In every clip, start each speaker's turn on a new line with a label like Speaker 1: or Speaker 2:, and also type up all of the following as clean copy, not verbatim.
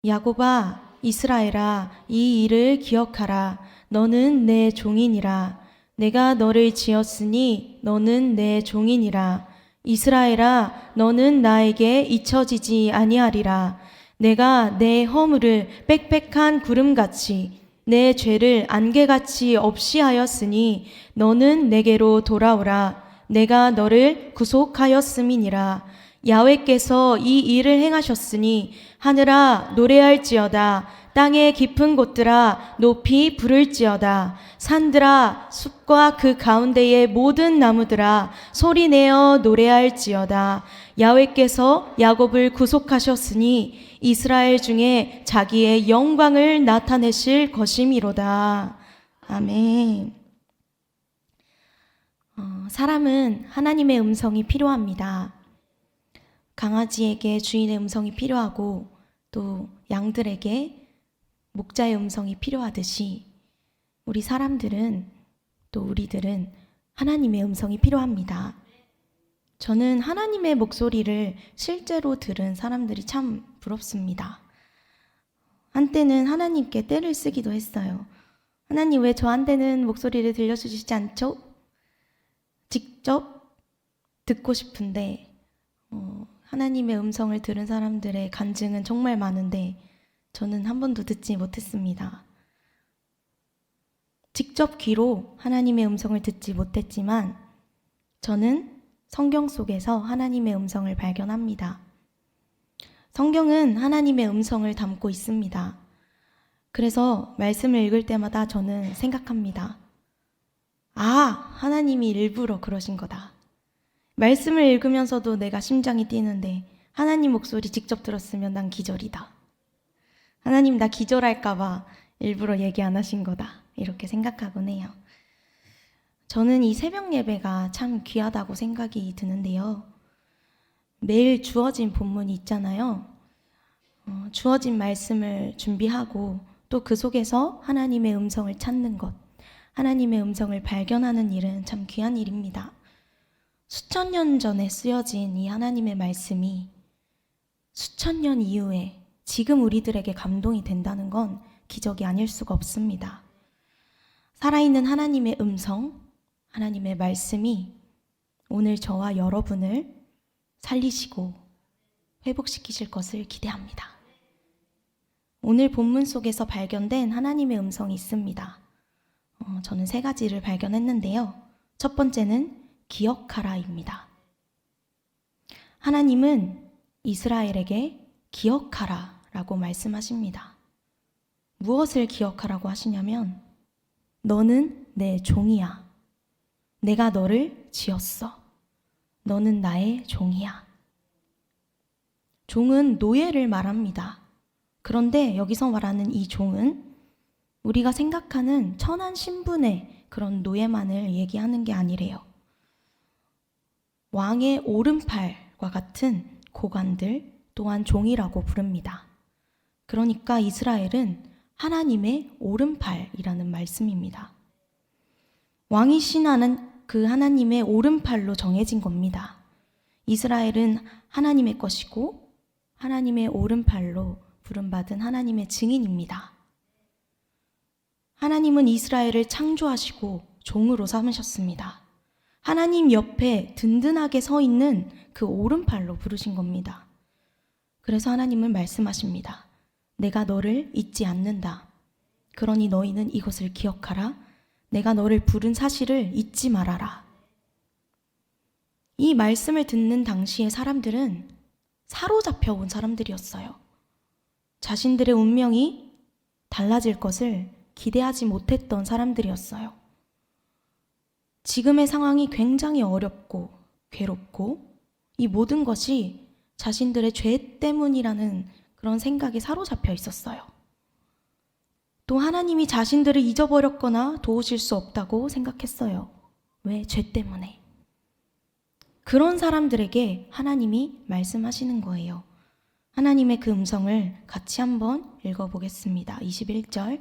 Speaker 1: 야곱아, 이스라엘아, 이 일을 기억하라. 너는 내 종이니라. 내가 너를 지었으니 너는 내 종이니라. 이스라엘아, 너는 나에게 잊혀지지 아니하리라. 내가 내 허물을 빽빽한 구름같이 내 죄를 안개같이 없이 하였으니 너는 내게로 돌아오라. 내가 너를 구속하였음이니라. 야훼께서 이 일을 행하셨으니 하늘아 노래할지어다. 땅의 깊은 곳들아 높이 부를지어다. 산들아 숲과 그 가운데의 모든 나무들아 소리내어 노래할지어다. 야훼께서 야곱을 구속하셨으니 이스라엘 중에 자기의 영광을 나타내실 것이미로다. 아멘. 사람은 하나님의 음성이 필요합니다. 강아지에게 주인의 음성이 필요하고 또 양들에게 목자의 음성이 필요하듯이 우리 사람들은 또 우리들은 하나님의 음성이 필요합니다. 저는 하나님의 목소리를 실제로 들은 사람들이 참 부럽습니다. 한때는 하나님께 떼를 쓰기도 했어요. 하나님 왜 저한테는 목소리를 들려주시지 않죠? 직접 듣고 싶은데 하나님의 음성을 들은 사람들의 간증은 정말 많은데 저는 한 번도 듣지 못했습니다. 직접 귀로 하나님의 음성을 듣지 못했지만 저는 성경 속에서 하나님의 음성을 발견합니다. 성경은 하나님의 음성을 담고 있습니다. 그래서 말씀을 읽을 때마다 저는 생각합니다. 아, 하나님이 일부러 그러신 거다. 말씀을 읽으면서도 내가 심장이 뛰는데 하나님 목소리 직접 들었으면 난 기절이다. 하나님 나 기절할까봐 일부러 얘기 안 하신 거다. 이렇게 생각하곤 해요. 저는 이 새벽 예배가 참 귀하다고 생각이 드는데요. 매일 주어진 본문이 있잖아요. 주어진 말씀을 준비하고 또 그 속에서 하나님의 음성을 찾는 것, 하나님의 음성을 발견하는 일은 참 귀한 일입니다. 수천 년 전에 쓰여진 이 하나님의 말씀이 수천 년 이후에 지금 우리들에게 감동이 된다는 건 기적이 아닐 수가 없습니다. 살아있는 하나님의 음성, 하나님의 말씀이 오늘 저와 여러분을 살리시고 회복시키실 것을 기대합니다. 오늘 본문 속에서 발견된 하나님의 음성이 있습니다. 저는 3가지를 발견했는데요. 첫 번째는 기억하라입니다. 하나님은 이스라엘에게 기억하라 라고 말씀하십니다. 무엇을 기억하라고 하시냐면 너는 내 종이야. 내가 너를 지었어. 너는 나의 종이야. 종은 노예를 말합니다. 그런데 여기서 말하는 이 종은 우리가 생각하는 천한 신분의 그런 노예만을 얘기하는 게 아니래요. 왕의 오른팔과 같은 고관들 또한 종이라고 부릅니다. 그러니까 이스라엘은 하나님의 오른팔이라는 말씀입니다. 왕이신 그 하나님의 오른팔로 정해진 겁니다. 이스라엘은 하나님의 것이고 하나님의 오른팔로 부름받은 하나님의 증인입니다. 하나님은 이스라엘을 창조하시고 종으로 삼으셨습니다. 하나님 옆에 든든하게 서 있는 그 오른팔로 부르신 겁니다. 그래서 하나님은 말씀하십니다. 내가 너를 잊지 않는다. 그러니 너희는 이것을 기억하라. 내가 너를 부른 사실을 잊지 말아라. 이 말씀을 듣는 당시의 사람들은 사로잡혀 온 사람들이었어요. 자신들의 운명이 달라질 것을 기대하지 못했던 사람들이었어요. 지금의 상황이 굉장히 어렵고 괴롭고 이 모든 것이 자신들의 죄 때문이라는 그런 생각에 사로잡혀 있었어요. 또 하나님이 자신들을 잊어버렸거나 도우실 수 없다고 생각했어요. 왜? 죄 때문에. 그런 사람들에게 하나님이 말씀하시는 거예요. 하나님의 그 음성을 같이 한번 읽어보겠습니다. 21절.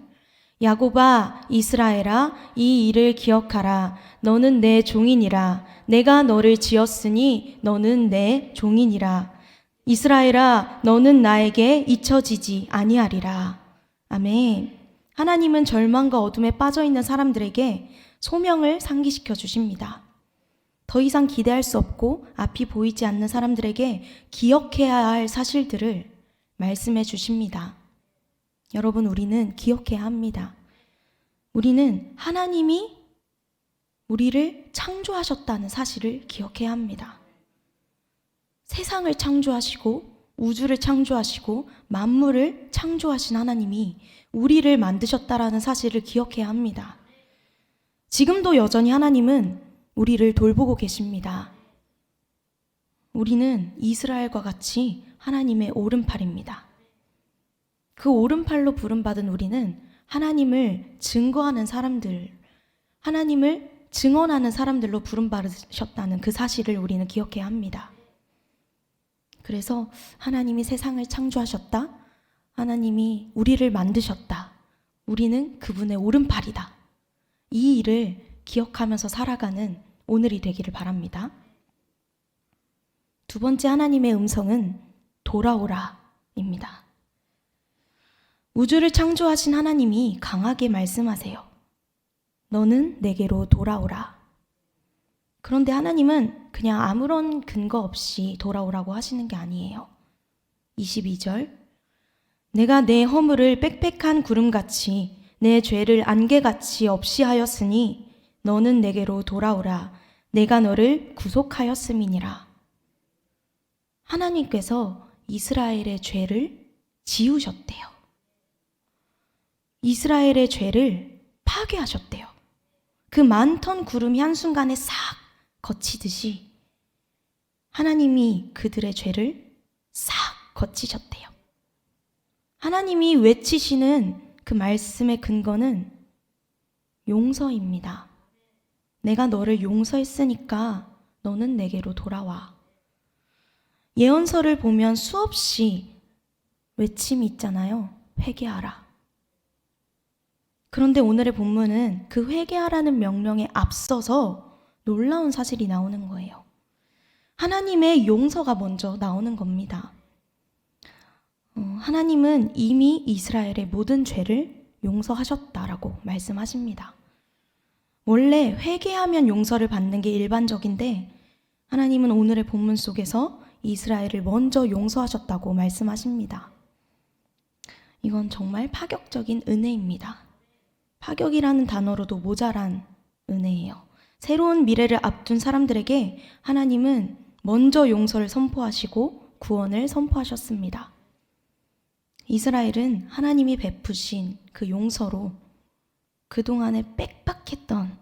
Speaker 1: 야곱아, 이스라엘아, 이 일을 기억하라. 너는 내 종이니라. 내가 너를 지었으니 너는 내 종이니라. 이스라엘아, 너는 나에게 잊혀지지 아니하리라. 아멘. 하나님은 절망과 어둠에 빠져 있는 사람들에게 소명을 상기시켜 주십니다. 더 이상 기대할 수 없고 앞이 보이지 않는 사람들에게 기억해야 할 사실들을 말씀해 주십니다. 여러분, 우리는 기억해야 합니다. 우리는 하나님이 우리를 창조하셨다는 사실을 기억해야 합니다. 세상을 창조하시고 우주를 창조하시고 만물을 창조하신 하나님이 우리를 만드셨다라는 사실을 기억해야 합니다. 지금도 여전히 하나님은 우리를 돌보고 계십니다. 우리는 이스라엘과 같이 하나님의 오른팔입니다. 그 오른팔로 부름받은 우리는 하나님을 증거하는 사람들, 하나님을 증언하는 사람들로 부름받으셨다는 그 사실을 우리는 기억해야 합니다. 그래서 하나님이 세상을 창조하셨다. 하나님이 우리를 만드셨다. 우리는 그분의 오른팔이다. 이 일을 기억하면서 살아가는 오늘이 되기를 바랍니다. 두 번째 하나님의 음성은 돌아오라입니다. 우주를 창조하신 하나님이 강하게 말씀하세요. 너는 내게로 돌아오라. 그런데 하나님은 그냥 아무런 근거 없이 돌아오라고 하시는 게 아니에요. 22절, 내가 내 허물을 빽빽한 구름같이 내 죄를 안개같이 없이 하였으니 너는 내게로 돌아오라. 내가 너를 구속하였음이니라. 하나님께서 이스라엘의 죄를 지우셨대요. 이스라엘의 죄를 파괴하셨대요. 그 많던 구름이 한순간에 싹 거치듯이 하나님이 그들의 죄를 싹 거치셨대요. 하나님이 외치시는 그 말씀의 근거는 용서입니다. 내가 너를 용서했으니까 너는 내게로 돌아와. 예언서를 보면 수없이 외침이 있잖아요. 회개하라. 그런데 오늘의 본문은 그 회개하라는 명령에 앞서서 놀라운 사실이 나오는 거예요. 하나님의 용서가 먼저 나오는 겁니다. 하나님은 이미 이스라엘의 모든 죄를 용서하셨다라고 말씀하십니다. 원래 회개하면 용서를 받는 게 일반적인데 하나님은 오늘의 본문 속에서 이스라엘을 먼저 용서하셨다고 말씀하십니다. 이건 정말 파격적인 은혜입니다. 파격이라는 단어로도 모자란 은혜예요. 새로운 미래를 앞둔 사람들에게 하나님은 먼저 용서를 선포하시고 구원을 선포하셨습니다. 이스라엘은 하나님이 베푸신 그 용서로 그동안에 빽빽했던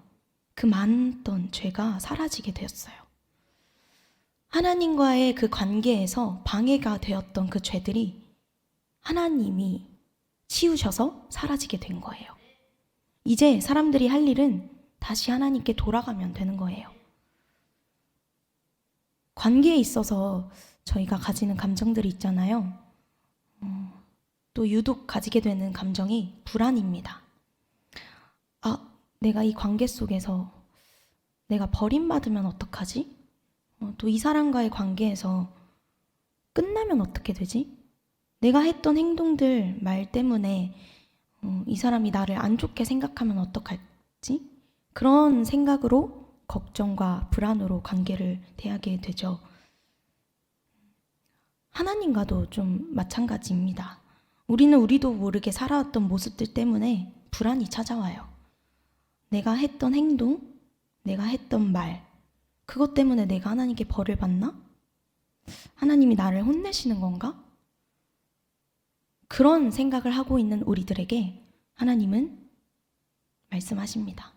Speaker 1: 그 많던 죄가 사라지게 되었어요. 하나님과의 그 관계에서 방해가 되었던 그 죄들이 하나님이 치우셔서 사라지게 된 거예요. 이제 사람들이 할 일은 다시 하나님께 돌아가면 되는 거예요. 관계에 있어서 저희가 가지는 감정들이 있잖아요. 또 유독 가지게 되는 감정이 불안입니다. 내가 이 관계 속에서 내가 버림받으면 어떡하지? 또 이 사람과의 관계에서 끝나면 어떻게 되지? 내가 했던 행동들, 말 때문에 이 사람이 나를 안 좋게 생각하면 어떡할지? 그런 생각으로 걱정과 불안으로 관계를 대하게 되죠. 하나님과도 좀 마찬가지입니다. 우리는 우리도 모르게 살아왔던 모습들 때문에 불안이 찾아와요. 내가 했던 행동, 내가 했던 말, 그것 때문에 내가 하나님께 벌을 받나? 하나님이 나를 혼내시는 건가? 그런 생각을 하고 있는 우리들에게 하나님은 말씀하십니다.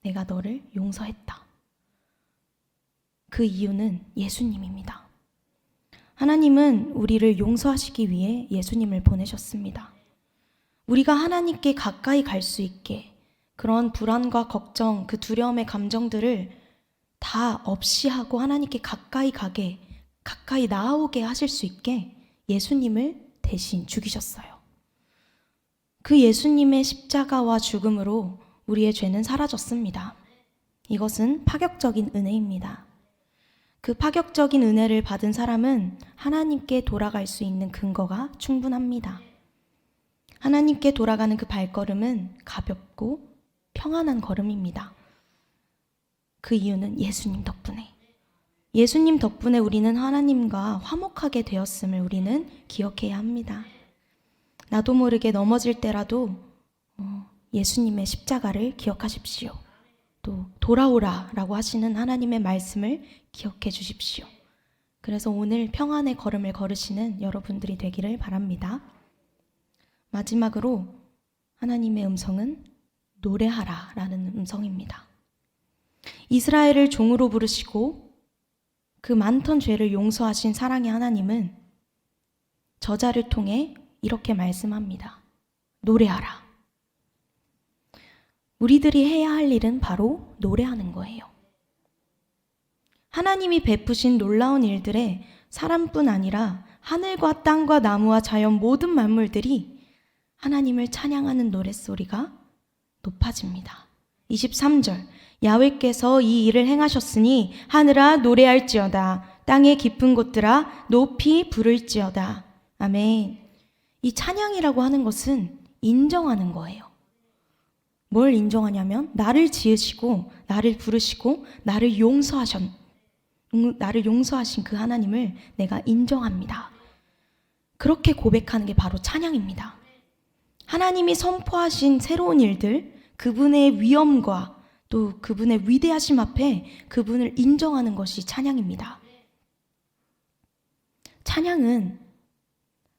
Speaker 1: 내가 너를 용서했다. 그 이유는 예수님입니다. 하나님은 우리를 용서하시기 위해 예수님을 보내셨습니다. 우리가 하나님께 가까이 갈 수 있게 그런 불안과 걱정, 그 두려움의 감정들을 다 없이 하고 하나님께 가까이 가게, 가까이 나아오게 하실 수 있게 예수님을 대신 죽이셨어요. 그 예수님의 십자가와 죽음으로 우리의 죄는 사라졌습니다. 이것은 파격적인 은혜입니다. 그 파격적인 은혜를 받은 사람은 하나님께 돌아갈 수 있는 근거가 충분합니다. 하나님께 돌아가는 그 발걸음은 가볍고 평안한 걸음입니다. 그 이유는 예수님 덕분에. 예수님 덕분에 우리는 하나님과 화목하게 되었음을 우리는 기억해야 합니다. 나도 모르게 넘어질 때라도 예수님의 십자가를 기억하십시오. 또 돌아오라 라고 하시는 하나님의 말씀을 기억해 주십시오. 그래서 오늘 평안의 걸음을 걸으시는 여러분들이 되기를 바랍니다. 마지막으로 하나님의 음성은 노래하라 라는 음성입니다. 이스라엘을 종으로 부르시고 그 많던 죄를 용서하신 사랑의 하나님은 저자를 통해 이렇게 말씀합니다. 노래하라. 우리들이 해야 할 일은 바로 노래하는 거예요. 하나님이 베푸신 놀라운 일들에 사람뿐 아니라 하늘과 땅과 나무와 자연 모든 만물들이 하나님을 찬양하는 노랫소리가 높아집니다. 23절 야훼께서 이 일을 행하셨으니 하늘아 노래할지어다 땅의 깊은 곳들아 높이 부를지어다. 아멘. 이 찬양이라고 하는 것은 인정하는 거예요. 뭘 인정하냐면 나를 지으시고 나를 부르시고 나를 용서하신 그 하나님을 내가 인정합니다. 그렇게 고백하는 게 바로 찬양입니다. 하나님이 선포하신 새로운 일들, 그분의 위엄과 또 그분의 위대하심 앞에 그분을 인정하는 것이 찬양입니다. 찬양은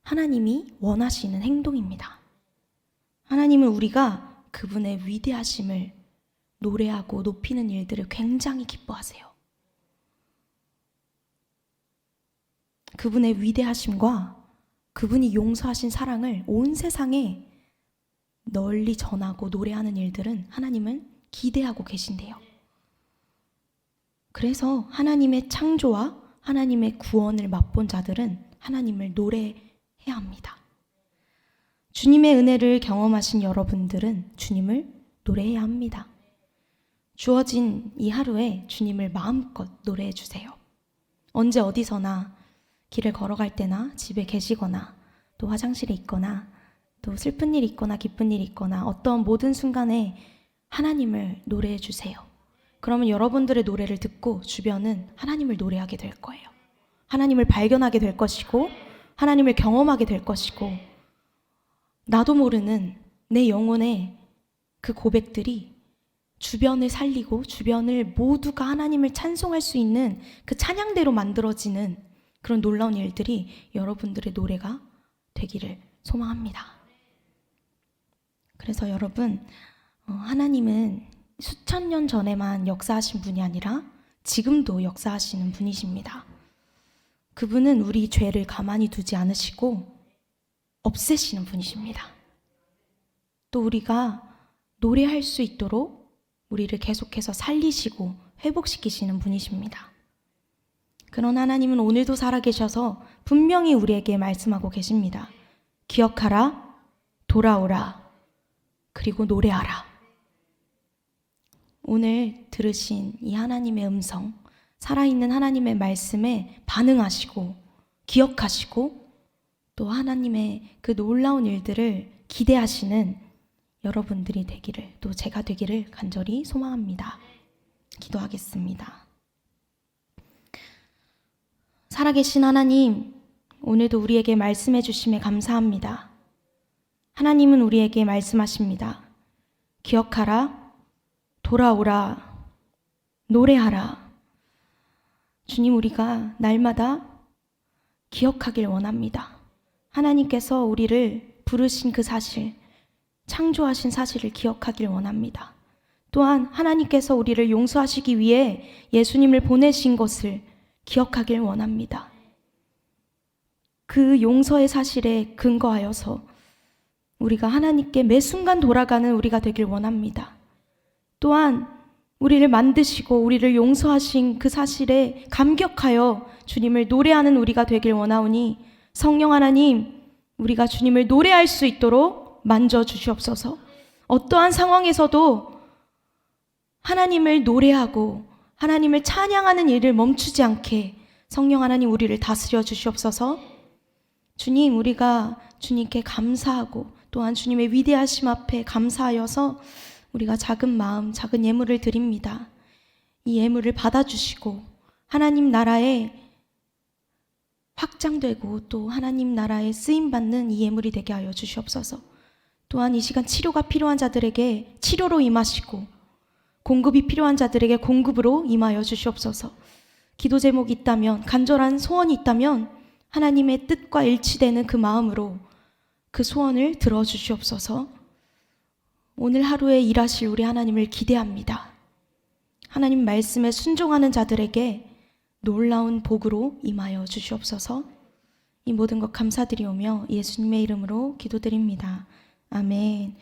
Speaker 1: 하나님이 원하시는 행동입니다. 하나님은 우리가 그분의 위대하심을 노래하고 높이는 일들을 굉장히 기뻐하세요. 그분의 위대하심과 그분이 용서하신 사랑을 온 세상에 널리 전하고 노래하는 일들은 하나님은 기대하고 계신대요. 그래서 하나님의 창조와 하나님의 구원을 맛본 자들은 하나님을 노래해야 합니다. 주님의 은혜를 경험하신 여러분들은 주님을 노래해야 합니다. 주어진 이 하루에 주님을 마음껏 노래해 주세요. 언제 어디서나 길을 걸어갈 때나 집에 계시거나 또 화장실에 있거나 또 슬픈 일이 있거나 기쁜 일이 있거나 어떤 모든 순간에 하나님을 노래해 주세요. 그러면 여러분들의 노래를 듣고 주변은 하나님을 노래하게 될 거예요. 하나님을 발견하게 될 것이고 하나님을 경험하게 될 것이고 나도 모르는 내 영혼의 그 고백들이 주변을 살리고 주변을 모두가 하나님을 찬송할 수 있는 그 찬양대로 만들어지는 그런 놀라운 일들이 여러분들의 노래가 되기를 소망합니다. 그래서 여러분, 하나님은 수천 년 전에만 역사하신 분이 아니라 지금도 역사하시는 분이십니다. 그분은 우리 죄를 가만히 두지 않으시고 없애시는 분이십니다. 또 우리가 노래할 수 있도록 우리를 계속해서 살리시고 회복시키시는 분이십니다. 그런 하나님은 오늘도 살아계셔서 분명히 우리에게 말씀하고 계십니다. 기억하라, 돌아오라, 그리고 노래하라. 오늘 들으신 이 하나님의 음성, 살아있는 하나님의 말씀에 반응하시고 기억하시고 또 하나님의 그 놀라운 일들을 기대하시는 여러분들이 되기를, 또 제가 되기를 간절히 소망합니다. 기도하겠습니다. 살아계신 하나님, 오늘도 우리에게 말씀해 주심에 감사합니다. 하나님은 우리에게 말씀하십니다. 기억하라, 돌아오라, 노래하라. 주님, 우리가 날마다 기억하길 원합니다. 하나님께서 우리를 부르신 그 사실, 창조하신 사실을 기억하길 원합니다. 또한 하나님께서 우리를 용서하시기 위해 예수님을 보내신 것을 기억하길 원합니다. 그 용서의 사실에 근거하여서 우리가 하나님께 매 순간 돌아가는 우리가 되길 원합니다. 또한 우리를 만드시고 우리를 용서하신 그 사실에 감격하여 주님을 노래하는 우리가 되길 원하오니 성령 하나님, 우리가 주님을 노래할 수 있도록 만져주시옵소서. 어떠한 상황에서도 하나님을 노래하고 하나님을 찬양하는 일을 멈추지 않게 성령 하나님 우리를 다스려 주시옵소서. 주님, 우리가 주님께 감사하고 또한 주님의 위대하심 앞에 감사하여서 우리가 작은 마음, 작은 예물을 드립니다. 이 예물을 받아주시고 하나님 나라에 확장되고 또 하나님 나라에 쓰임받는 이 예물이 되게 하여 주시옵소서. 또한 이 시간 치료가 필요한 자들에게 치료로 임하시고 공급이 필요한 자들에게 공급으로 임하여 주시옵소서. 기도 제목이 있다면, 간절한 소원이 있다면 하나님의 뜻과 일치되는 그 마음으로 그 소원을 들어주시옵소서. 오늘 하루에 일하실 우리 하나님을 기대합니다. 하나님 말씀에 순종하는 자들에게 놀라운 복으로 임하여 주시옵소서. 이 모든 것 감사드리오며 예수님의 이름으로 기도드립니다. 아멘.